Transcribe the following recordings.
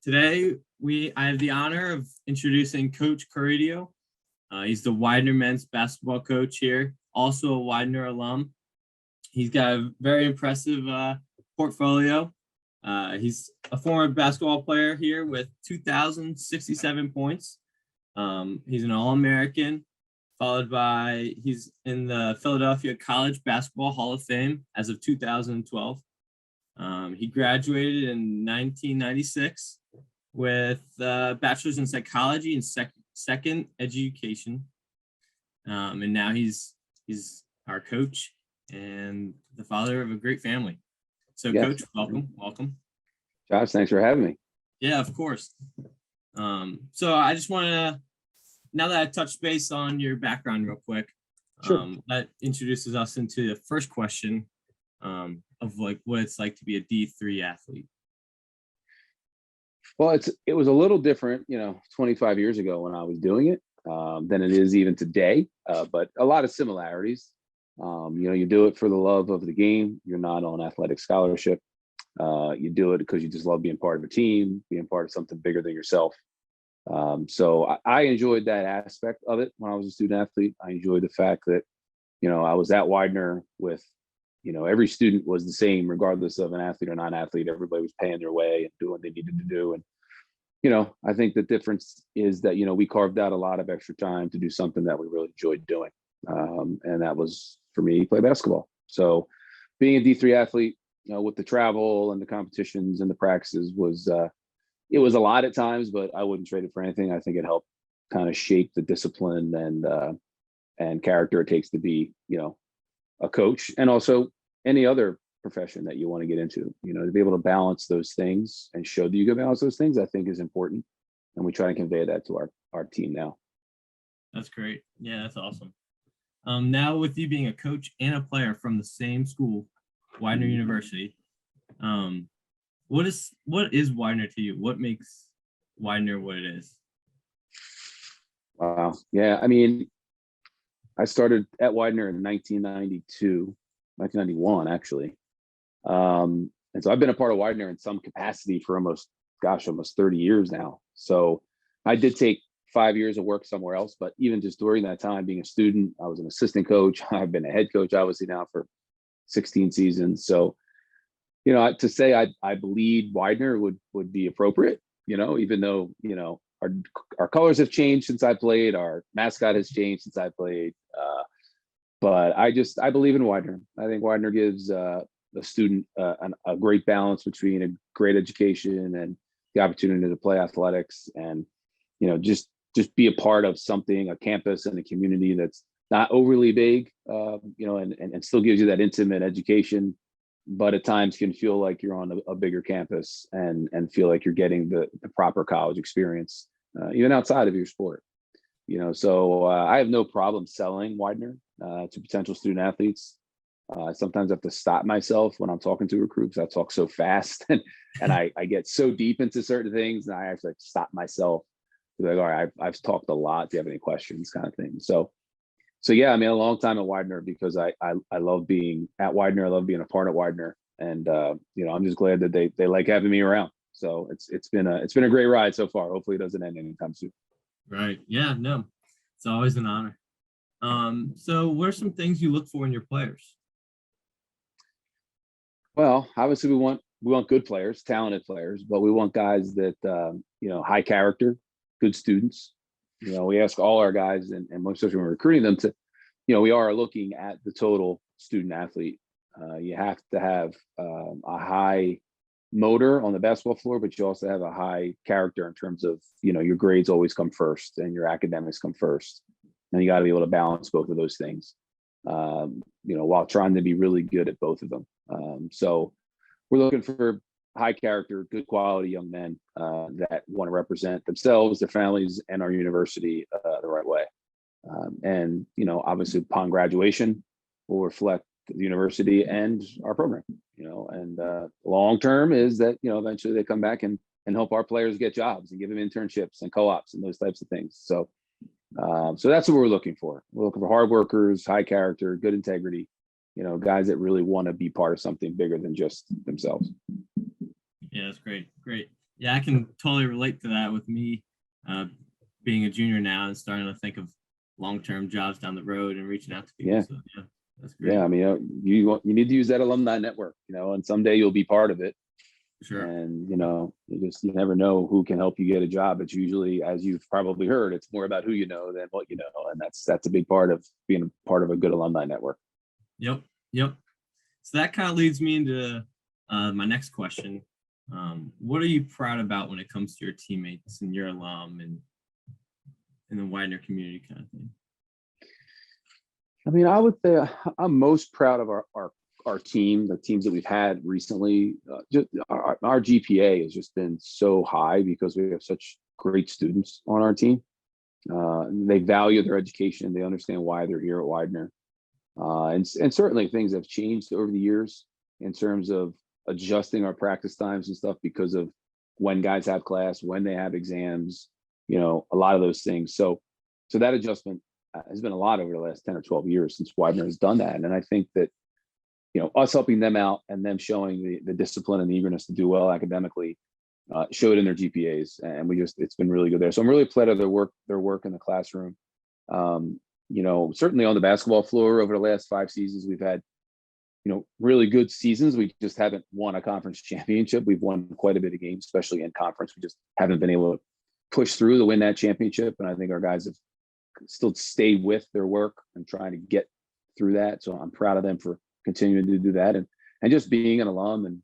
Today, I have the honor of introducing Coach Carideo. He's the Widener men's basketball coach here, also a Widener alum. He's got a very impressive portfolio. He's a former basketball player here with 2,067 points. He's an All-American, he's in the Philadelphia College Basketball Hall of Fame as of 2012. He graduated in 1996 with a bachelor's in psychology and second education. And now he's our coach and the father of a great family. So yes. Coach, welcome. Josh, thanks for having me. Yeah, of course. So I just want to, now that I touched base on your background real quick, sure. That introduces us into the first question of like what it's like to be a D3 athlete. Well, it was a little different, 25 years ago when I was doing it than it is even today, but a lot of similarities. You do it for the love of the game. You're not on athletic scholarship. You do it because you just love being part of a team, being part of something bigger than yourself. So I enjoyed that aspect of it when I was a student athlete. I enjoyed the fact that, I was at Widener with, every student was the same, regardless of an athlete or non-athlete. Everybody was paying their way and doing what they needed to do. And, I think the difference is that, we carved out a lot of extra time to do something that we really enjoyed doing. And that was, for me, play basketball. So being a D3 athlete, with the travel and the competitions and the practices it was a lot at times, but I wouldn't trade it for anything. I think it helped kind of shape the discipline and character it takes to be, a coach, and also any other profession that you want to get into. To be able to balance those things and show that you can balance those things, I think is important. And we try to convey that to our team now. That's great. Yeah, that's awesome. Now with you being a coach and a player from the same school, Widener University, what is Widener to you? What makes Widener what it is? Wow. Yeah. I mean, I started at Widener in 1991, actually. And so I've been a part of Widener in some capacity for almost 30 years now. So I did take 5 years of work somewhere else, but even just during that time, being a student, I was an assistant coach. I've been a head coach, obviously, now for 16 seasons. So, to say I believe Widener would be appropriate, even though, our colors have changed since I played, our mascot has changed since I played. But I believe in Widener. I think Widener gives the student a great balance between a great education and the opportunity to play athletics and, just be a part of something, a campus and a community that's not overly big, and still gives you that intimate education, but at times can feel like you're on a bigger campus and feel like you're getting the proper college experience, even outside of your sport. So I have no problem selling Widener to potential student athletes. I sometimes have to stop myself when I'm talking to recruits. I talk so fast and I get so deep into certain things, and I actually stop myself. Like, all right, I've talked a lot. Do you have any questions, kind of thing? So yeah, I mean, a long time at Widener because I love being at Widener. I love being a part of Widener, and I'm just glad that they like having me around. So it's been a great ride so far. Hopefully, it doesn't end anytime soon. Right. Yeah. No, it's always an honor. So what are some things you look for in your players? Well, obviously we want good players, talented players, but we want guys that high character, good students. We ask all our guys, and most especially when we're recruiting them, to, we are looking at the total student athlete. You have to have a high motor on the basketball floor, but you also have a high character in terms of, your grades always come first and your academics come first. And you got to be able to balance both of those things, while trying to be really good at both of them. So we're looking for high character, good quality young men that want to represent themselves, their families, and our university the right way. And, obviously upon graduation, will reflect the university and our program, and long term is that, eventually they come back and help our players get jobs and give them internships and co-ops and those types of things. So that's what we're looking for. We're looking for hard workers, high character, good integrity, guys that really want to be part of something bigger than just themselves. Yeah, that's great. Yeah, I can totally relate to that with me uh, being a junior now and starting to think of long-term jobs down the road and reaching out to people. Yeah. So yeah, that's Yeah. great. I mean, you need to use that alumni network, and someday you'll be part of it. For sure. And, you never know who can help you get a job. It's usually, as you've probably heard, it's more about who you know than what you know. And that's a big part of being a part of a good alumni network. Yep. Yep. So that kind of leads me into my next question. What are you proud about when it comes to your teammates and your alum and in the Widener community kind of thing? I mean, I would say I'm most proud of our team, the teams that we've had recently. Just our GPA has just been so high because we have such great students on our team. They value their education. They understand why they're here at Widener. And certainly things have changed over the years in terms of adjusting our practice times and stuff because of when guys have class, when they have exams, a lot of those things. So that adjustment has been a lot over the last 10 or 12 years since Widener has done that. And I think that, us helping them out and them showing the discipline and the eagerness to do well academically showed in their GPAs. And it's been really good there. So I'm really proud of their work in the classroom. Certainly on the basketball floor over the last 5 seasons, we've had, really good seasons. We just haven't won a conference championship. We've won quite a bit of games, especially in conference. We just haven't been able to push through to win that championship. And I think our guys have still stayed with their work and trying to get through that. So I'm proud of them for continuing to do that and just being an alum.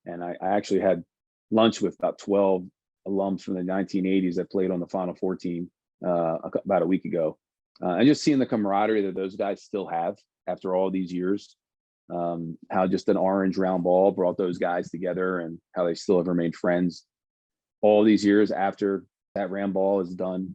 And I actually had lunch with about 12 alums from the 1980s that played on the Final Four team about a week ago. And just seeing the camaraderie that those guys still have after all these years, how just an orange round ball brought those guys together and how they still have remained friends all these years after that round ball is done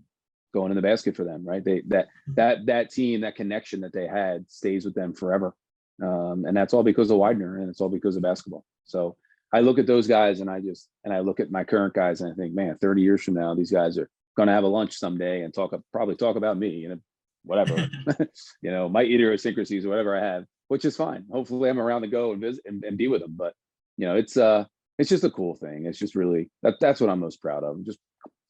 going in the basket for them, right? That team, that connection that they had stays with them forever. And that's all because of Widener, and it's all because of basketball. So I look at those guys and I look at my current guys and I think, man, 30 years from now, these guys are going to have a lunch someday and probably talk about me and whatever, my idiosyncrasies or whatever I have, which is fine. Hopefully I'm around to go and visit and be with them. But, it's just a cool thing. It's just really, that's what I'm most proud of. I'm just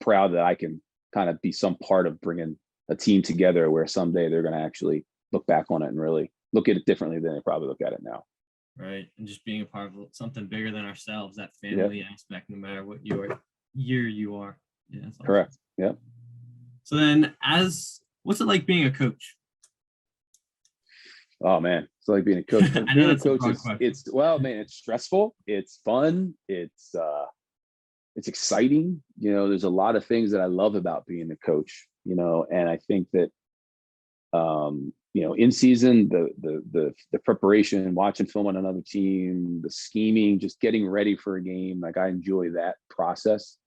proud that I can kind of be some part of bringing a team together where someday they're going to actually look back on it and really look at it differently than they probably look at it now. Right. And just being a part of something bigger than ourselves, that family aspect, no matter what year you are. Yeah. Awesome. Correct. Yeah. So then what's it like being a coach? Oh man, it's like being a coach. I know that's being a coach it's it's stressful. It's fun. It's exciting. There's a lot of things that I love about being a coach, and I think that, in season, the preparation, watching film on another team, the scheming, just getting ready for a game. Like I enjoy that process.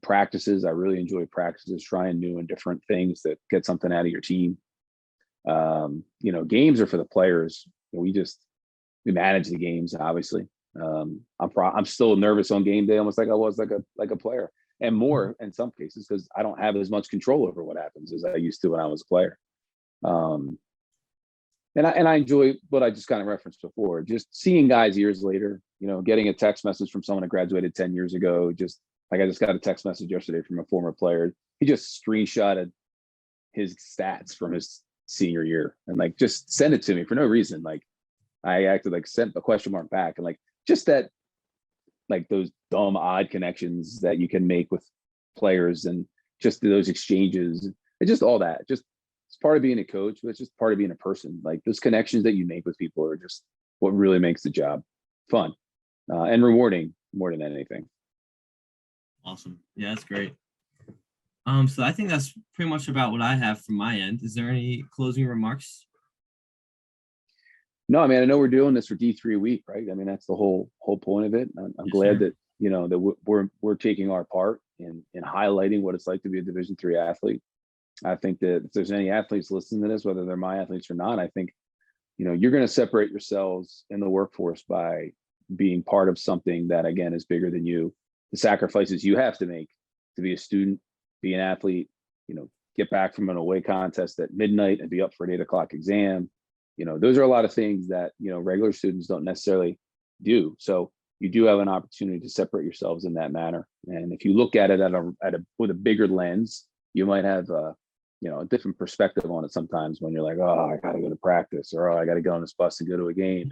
Practices, I really enjoy practices, trying new and different things that get something out of your team. Games are for the players. We manage the games, obviously. I'm still nervous on game day, almost like I was like a player, and more in some cases because I don't have as much control over what happens as I used to when I was a player. And I enjoy what I just kind of referenced before, just seeing guys years later, getting a text message from someone that graduated 10 years ago. Just like I just got a text message yesterday from a former player. He just screenshotted his stats from his senior year and like just send it to me for no reason. Like I acted like sent a question mark back and like just that, like those dumb odd connections that you can make with players and just those exchanges and just all that. Just it's part of being a coach, but it's just part of being a person. Like those connections that you make with people are just what really makes the job fun and rewarding more than anything. Awesome. Yeah, that's great. So I think that's pretty much about what I have from my end. Is there any closing remarks? No, I mean, I know we're doing this for D3 week, right? I mean, that's the whole point of it. I'm Yes, glad sir. that, that we're taking our part in highlighting what it's like to be a Division III athlete. I think that if there's any athletes listening to this, whether they're my athletes or not, I think, you're going to separate yourselves in the workforce by being part of something that, again, is bigger than you. The sacrifices you have to make to be a student, be an athlete, get back from an away contest at midnight and be up for an 8 o'clock exam. Those are a lot of things that, regular students don't necessarily do. So, you do have an opportunity to separate yourselves in that manner. And if you look at it with a bigger lens, you might have a different perspective on it sometimes when you're like, oh, I got to go to practice, or oh, I got to go on this bus and go to a game.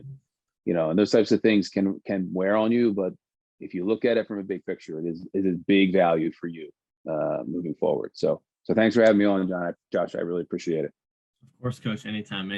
And those types of things can wear on you. But if you look at it from a big picture, it is big value for you moving forward. So thanks for having me on, Josh. I really appreciate it. Of course, Coach. Anytime.